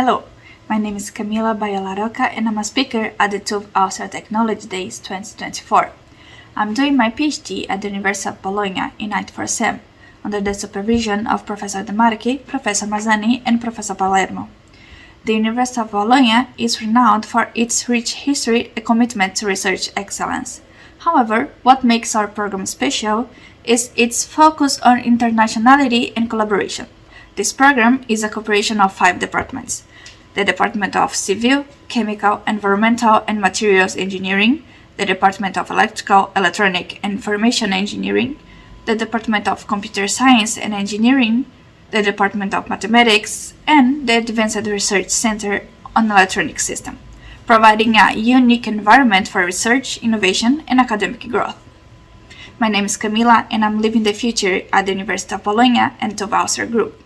Hello, my name is Camilla Larocca and I'm a speaker at the TÜV AUSTRIA Technology Days 2024. I'm doing my PhD at the University of Bologna in 94 SEM, under the supervision of Professor De Marchi, Professor Mazzani and Professor Palermo. The University of Bologna is renowned for its rich history and commitment to research excellence. However, what makes our program special is its focus on internationality and collaboration. This program is a cooperation of 5 departments: the Department of Civil, Chemical, Environmental and Materials Engineering, the Department of Electrical, Electronic and Information Engineering, the Department of Computer Science and Engineering, the Department of Mathematics, and the Advanced Research Center on Electronic System, providing a unique environment for research, innovation, and academic growth. My name is Camilla, and I'm living the future at the University of Bologna and TÜV AUSTRIA Group.